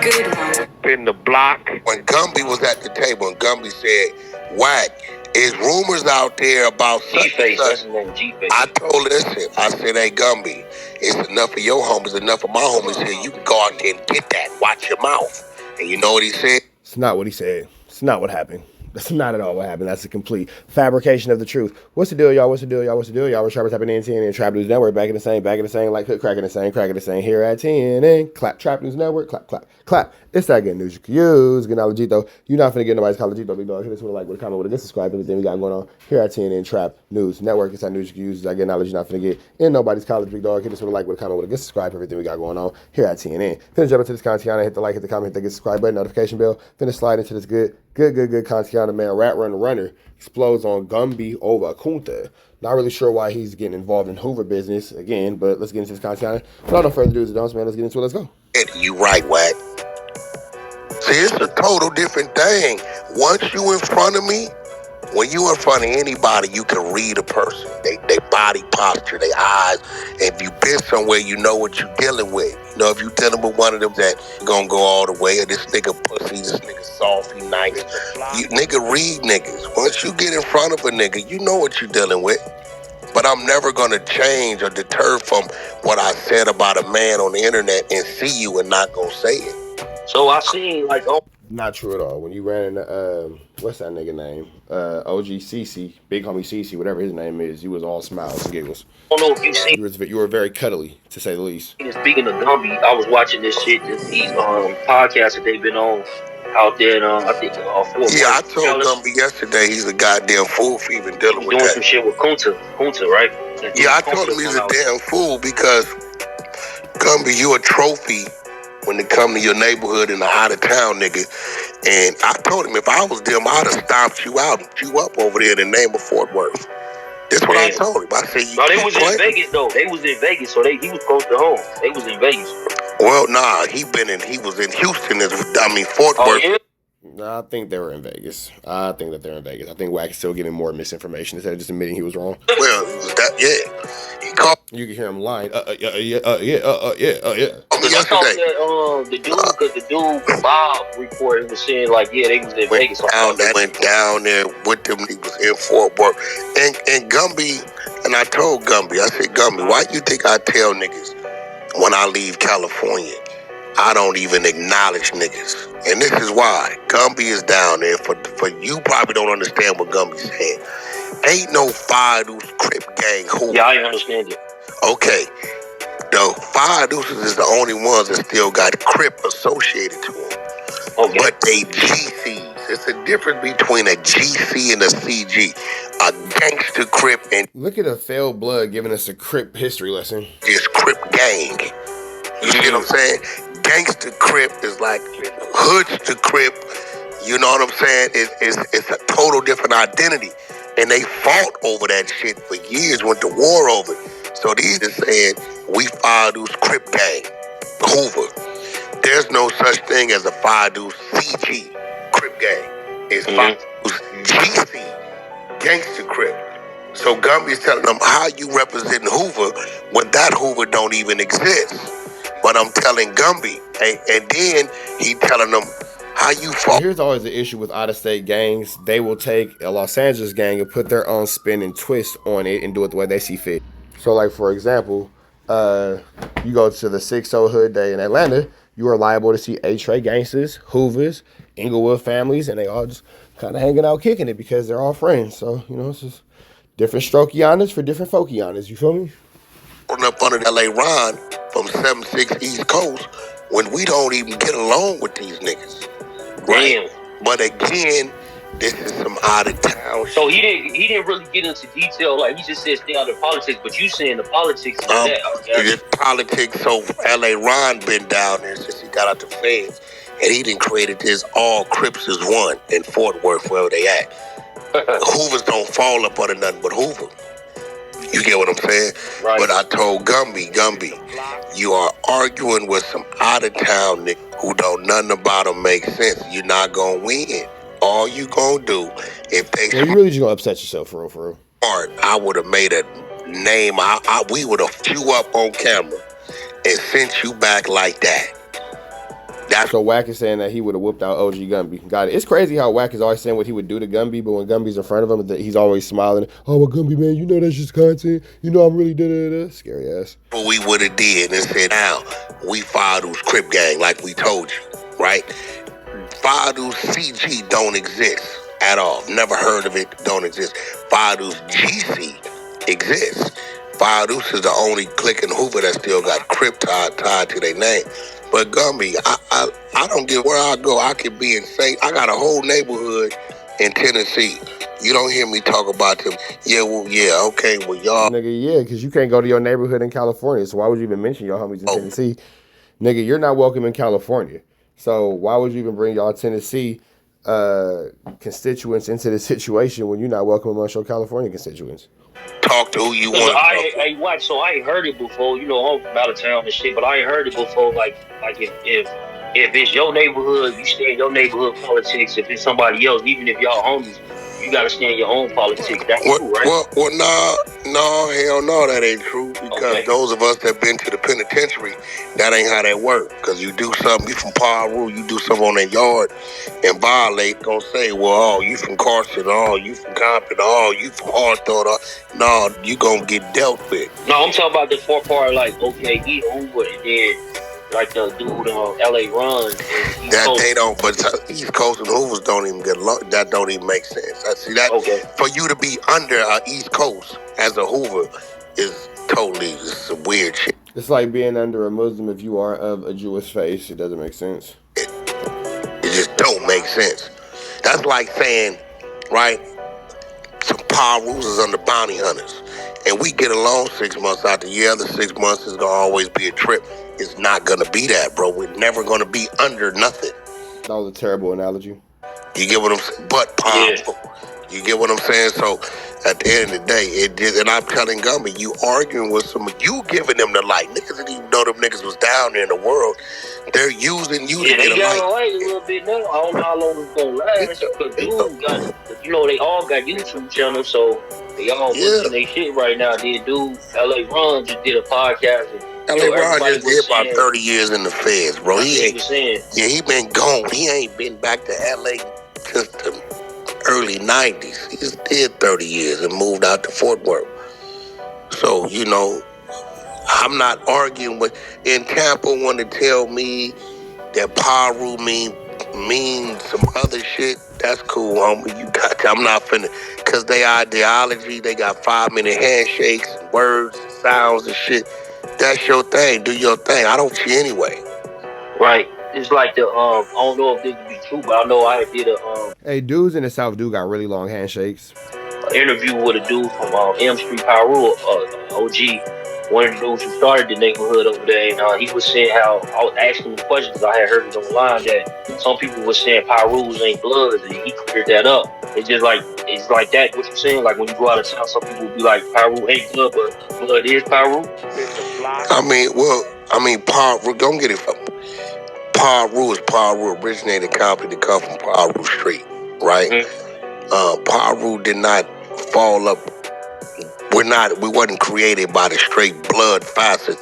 good one. In the block. When Gumby was at the table and Gumby said, Wack, is rumors out there about G-Face, that's his name, G-Face. I told listen, I said, hey Gumby, it's enough of your homies, enough of my homies here. You can go out there and get that. Watch your mouth. And you know what he said? It's not what he said. It's not what happened. That's not at all what happened. That's a complete fabrication of the truth. What's the deal, y'all? What's the deal, y'all? What's the deal, y'all? We're Trappers Tapping in TNN, Trap News Network, back in the same, like cracking the same here at TNN. Clap, Trap News Network, clap, clap, clap. It's that good news you can use. Good knowledge, though. You're not finna get nobody's college, big dog. Hit us with a like, with a comment, with a good subscribe, everything we got going on here at TNN Trap News Network. It's that news you can use. It's that good knowledge you're not finna get in nobody's college, big dog. Hit us with a like, with a comment, with a good subscribe, everything we got going on here at TNN. Finna jump into this content. Hit the like, hit the comment, hit the good subscribe button, notification bell. Finna slide into this good content, man. Rat runner explodes on Gumby over Kunta. Not really sure why he's getting involved in Hoover business again, but let's get into this content. Without no further ado, man, let's get into it. Let's go. You right, Wack. See, it's a total different thing. Once you in front of me, when you in front of anybody, you can read a person. They body posture, their eyes. If you been somewhere, you know what you're dealing with. You know, if you dealing with one of them that gonna go all the way, or this nigga pussy, this nigga soft, he nice. You nigga read niggas. Once you get in front of a nigga, you know what you're dealing with. But I'm never gonna change or deter from what I said about a man on the internet and see you and not gonna say it. So I seen like, oh, not true at all. When you ran into what's that nigga name? OG CC, big homie CC, whatever his name is, you was all smiles and giggles. I don't know if you seen. You were very cuddly, to say the least. Speaking of Gumby, I was watching this shit, these podcasts that they've been on out there. And, I think yeah, I told Gumby yesterday he's a goddamn fool for even dealing with that. Doing some shit with Kunta, right? Yeah, I told him he's a damn fool because Gumby, you a trophy when it come to your neighborhood in the out of town, nigga. And I told him if I was them, I'd have stomped you out and you up over there in the name of Fort Worth. That's what I told him. I said, no, they was in Vegas though. They was in Vegas, so he was close to home. They was in Vegas. Well, nah, he was in Houston. Fort Worth. Yeah? No, I think they were in Vegas. I think that they're in Vegas. I think Wack is still getting more misinformation instead of just admitting he was wrong. Well, he called. You can hear him lying. Yeah. I thought that the dude Bob reported was saying like, yeah, they was in Vegas. Went down there with them. He was in Fort Worth, and Gumby. And I told Gumby, I said, Gumby, why you think I tell niggas when I leave California, I don't even acknowledge niggas? And this is why. Gumby is down there. For you probably don't understand what Gumby's saying. Ain't no Fire Deuce Crip gang Hoover. Yeah, I understand it. Okay. The Fire Deuces is the only ones that still got Crip associated to them. Okay. But they GCs. It's a difference between a GC and a CG. A gangster Crip and... Look at a failed blood giving us a Crip history lesson. It's Crip gang. You see what I'm saying? Gangster Crip is like hoods to Crip. You know what I'm saying? It's a total different identity. And they fought over that shit for years, went to war over it. So these are saying, we Fire Deuce Crip gang, Hoover. There's no such thing as a Fire Deuce CG Crip gang. It's Fire Deuce GC, Gangster Crip. So Gumby's telling them how you represent Hoover when that Hoover don't even exist. But I'm telling Gumby, and then he telling them how you fought. Here's always the issue with out-of-state gangs. They will take a Los Angeles gang and put their own spin and twist on it and do it the way they see fit. So, like, for example, you go to the 6-0 Hood Day in Atlanta, you are liable to see A-Tray gangsters, Hoovers, Inglewood families, and they all just kind of hanging out, kicking it because they're all friends. So, you know, it's just different strokianas for different folkianas. You feel me? Up under L.A. Ron from 7-6 East Coast when we don't even get along with these niggas. Right? Damn. But again, this is some out of town. So he didn't really get into detail. Like he just said stay out of politics. But you saying the politics is that? It's politics. So L.A. Ron been down there since he got out the feds, and he done created this all Crips is one in Fort Worth where they at. Hoovers don't fall up under nothing but Hoover. You get what I'm saying? Right. But I told Gumby, you are arguing with some out-of-town niggas who don't nothing about them make sense. You're not going to win. All you going to do, if they... Yeah, you really just going to upset yourself, for real. I would have made a name. We would have you up on camera and sent you back like that. That's So Wack is saying that he would have whooped out OG Gumby. Got it. It's crazy how Wack is always saying what he would do to Gumby, but when Gumby's in front of him, he's always smiling. Oh, well, Gumby, man, you know that's just content. You know I'm really da-da-da. Scary ass. what we would have did and said, now, we Fadu's Crip gang, like we told you, right? Fadu's CG don't exist at all. Never heard of it, don't exist. Fadu's GC exists. Fadu's is the only click in Hoover that still got Crip tied to their name. But Gumby, I don't get where I go. I could be insane. I got a whole neighborhood in Tennessee. You don't hear me talk about them. Yeah, well, yeah, okay, well, y'all. Nigga, yeah, because you can't go to your neighborhood in California, so why would you even mention your homies in Tennessee? Nigga, you're not welcome in California. So why would you even bring y'all Tennessee constituents into this situation when you're not welcome amongst your California constituents? Talk to who you want to talk to. Hey, Wack, so I ain't heard it before. You know, I'm from out of town and shit, but I ain't heard it before. Like if it's your neighborhood, you stay in your neighborhood politics. If it's somebody else, even if y'all homies, you gotta stay in your own politics. That's true, right? Well, no, hell no, that ain't true. Because those of us that been to the penitentiary, that ain't how that work. Because you do something, you from Paru, you do something on that yard and violate, gonna say, well, oh, you from Carson, oh, you from Compton, oh, you from Hawthorne, no, you gonna get dealt with. No, I'm talking about the four part, like, okay, he Hoover, and then like the dude on LA Run. That they don't, but East Coast and Hoovers don't even get along. That don't even make sense. I see that. Okay. For you to be under East Coast as a Hoover is totally some weird shit. It's like being under a Muslim if you are of a Jewish face. It doesn't make sense. It just don't make sense. That's like saying, right, some Parus is under bounty hunters. And we get along 6 months out the year. The 6 months is going to always be a trip. It's not going to be that, bro. We're never going to be under nothing. That was a terrible analogy. You get what I'm saying? But powerful. Yeah. You get what I'm saying? So at the end of the day, and I'm telling Gumby, you arguing with someone, you giving them the light. Niggas didn't even know them niggas was down there in the world. They're using you to get a light. Yeah, they got away a little bit now. I don't know how long it's going to last. Because dude got, you know, they all got YouTube channels, so they all pushing their shit right now. Then dude, LA Run just did a podcast. LA Ron just did about 30 years in the feds, bro. He been gone. He ain't been back to LA since the early 90s. He just did 30 years and moved out to Fort Worth. So, you know, I'm not arguing with... In Tampa, want to tell me that Paru means some other shit. That's cool, homie. You got to. I'm not finna... Because they ideology, they got 5-minute handshakes, and words, and sounds and shit. That's your thing. Do your thing. I don't cheat anyway. Right. It's like the I don't know if this would be true, but I know I did a Hey, dudes in the South do got really long handshakes. An interview with a dude from M Street Paru, OG, one of the dudes who started the neighborhood over there, and he was saying how I was asking him questions. I had heard it online that some people were saying Parus ain't bloods, and he cleared that up. It's like that. What you saying? Like when you go out of town, some people will be like Paru ain't blood, but blood is Paru. Paru, don't get it from me. Paru is Paru, originated company that come from Paru Street, right? Mm-hmm. Paru did not fall up. We wasn't created by the straight blood facet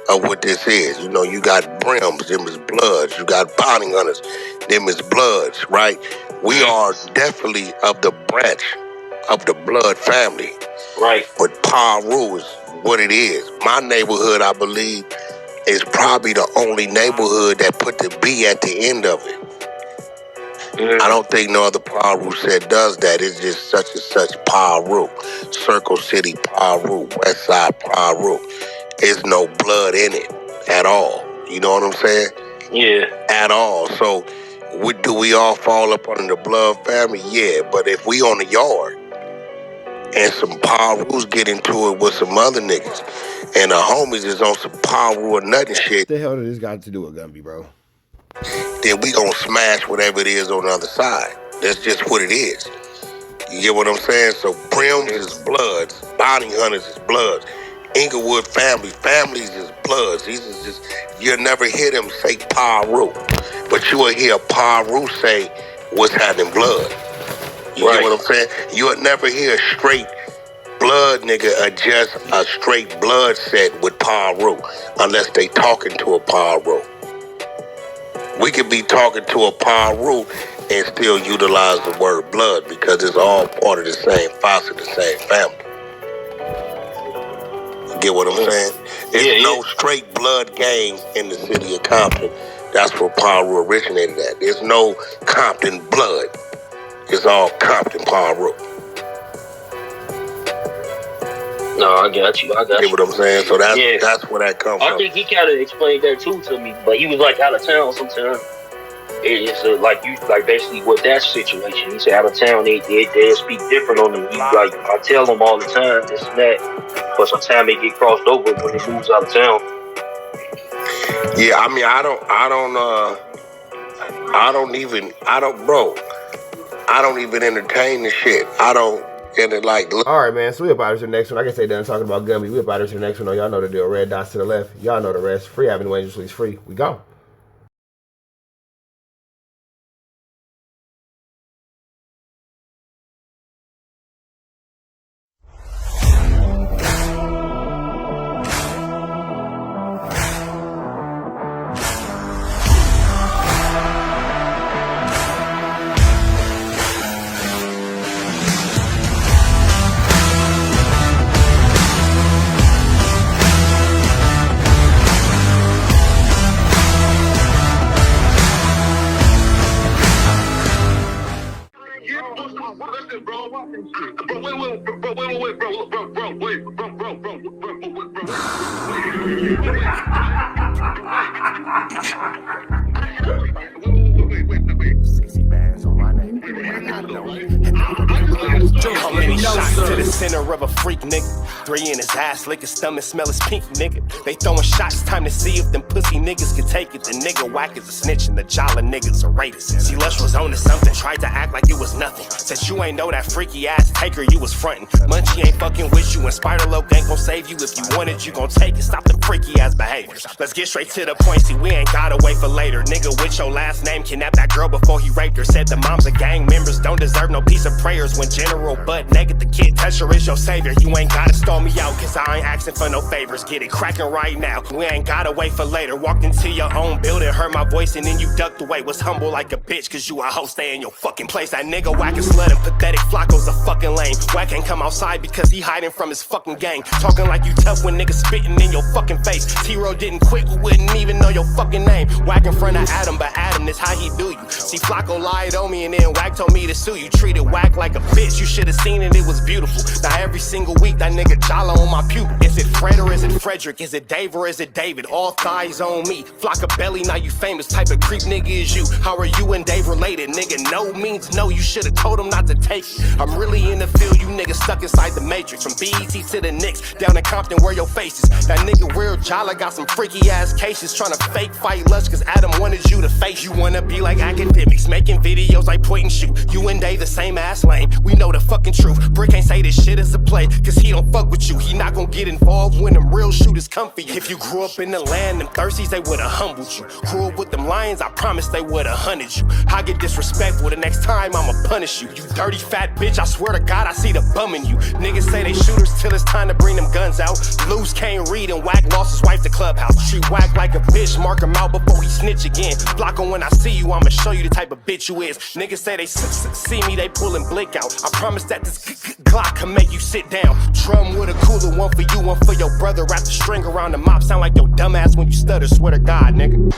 of what this is. You know, you got brims, them is bloods. You got bounty hunters, them is bloods, right? We are definitely of the branch of the blood family. Right. But Paru is what it is. My neighborhood, I believe, is probably the only neighborhood that put the B at the end of it. Mm-hmm. I don't think no other Paru set does that. It's just such and such Paru. Circle City Paru, West Side Paru. There's no blood in it at all. You know what I'm saying? Yeah. At all. So, do we all fall up under the blood family? Yeah, but if we on the yard and some Parus get into it with some other niggas and the homies is on some Paru or nothing shit. What the hell did this got to do with Gumby, bro? Then we gonna smash whatever it is on the other side. That's just what it is. You get what I'm saying? So Prims is bloods, bounty hunters is bloods, Inglewood families is bloods. These is just, you'll never hear them say Paru, but you will hear Paru say what's happening blood. You get what I'm saying? You'll never hear a straight blood nigga adjust a straight blood set with Paru unless they talking to a Paru. we could be talking to a Paru and still utilize the word blood because it's all part of the same faucet, the same family. You get what I'm saying? There's no straight blood gangs in the city of Compton. That's where Paru originated at. There's no Compton blood. It's all Compton Paru. No, I got you. You get what I'm saying? So that's where that comes from. I think he kind of explained that too to me, but he was like out of town sometimes. It's like basically with that situation. He said out of town they speak different on him. He like I tell them all the time this and that, but sometimes they get crossed over when he moves out of town. Yeah, I mean I don't even entertain the shit. I don't. And it like, all right, man. So we about to the next one. I guess they done talking about Gumby. We about to the next one. Y'all know the deal. Red dots to the left. Y'all know the rest. Free Avenue Angels Release free. We go. How many shots to the center of a freak, nigga? 3 in his ass, lick his stomach, smell his pink, nigga. They throwing shots, time to see if them pussy niggas can take it. The nigga Wack is a snitch and the Jala niggas are rapists. See, Lush was on to something, tried to act like it was nothing. Said you ain't know that freaky ass taker you was frontin'. Munchie ain't fucking with you and Spider-Loc ain't gon' save you. If you wanted, you gon' take it. Stop the freaky ass behaviors. Let's get straight to the point, see, we ain't gotta wait for later. Nigga with your last name kidnapped that girl before he raped her. Said the moms of gang members don't deserve no piece of prayers. When General Butt naked, the kid Tesher is your savior. You ain't gotta stall me out, cause I ain't asking for no favors. Get it cracking right now, we ain't gotta wait for later. Walked into your own building, heard my voice and then you ducked away. Was humble like a bitch, cause you a hoe, stay in your fucking place. That nigga Wack is slut and pathetic, Flacco's a fucking lame. Wack ain't come outside because he hiding from his fucking gang. Talking like you tough when niggas spitting in your fucking face. T-Row didn't quit, we wouldn't even know your fucking name. Wack in front of Adam, but Adam is how he do you. See, Flacco lied on me and then Wack told me to sue you. Treated Wack like a bitch, you should've seen it, it was beautiful. Now every single week that nigga Jala on my pupil. Is it Fred or is it Frederick? Is it Dave or is it David? All thighs on me. Flock of belly, now you famous. Type of creep nigga is you. How are you and Dave related? Nigga, no means no. You should've told him not to take it. I'm really in the field, you niggas stuck inside the matrix. From BET to the Knicks, down in Compton where your face is. That nigga real Jala got some freaky ass cases. Tryna fake fight Lush cause Adam wanted you to face. You wanna be like academics, making videos like point and shoot. You and Dave the same ass lane. We know the fucking truth. Brick ain't say this shit is a play, cause he don't fuck with you. He not gon' get involved when them real shooters come for you. If you grew up in the land, them thirsties, they would've humbled you. Grew up with them lions, I promise they would've hunted you. I get disrespectful, the next time I'ma punish you. You dirty fat bitch, I swear to God I see the bum in you. Niggas say they shooters till it's time to bring them guns out. Lose can't read and Wack lost his wife to Clubhouse. Treat Wack like a bitch, mark him out before he snitch again. Flocko, when I see you, I'ma show you the type of bitch you is. Niggas say they see me, they pullin' blick out. I promise that this Glock can make you sit down. Drum with a cooler, one for you, one for your brother. Wrap the string around the mop, sound like your dumb ass when you stutter. Swear to God, nigga.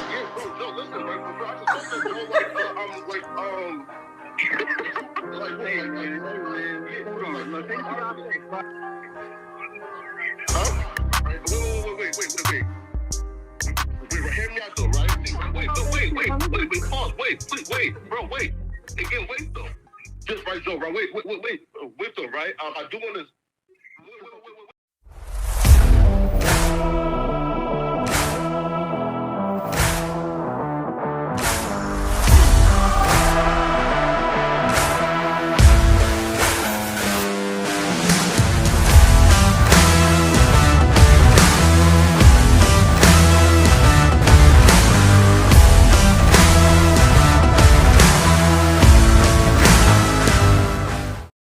Wait, again, wait though. Just right, Joe, right? Wait though, right? I do want to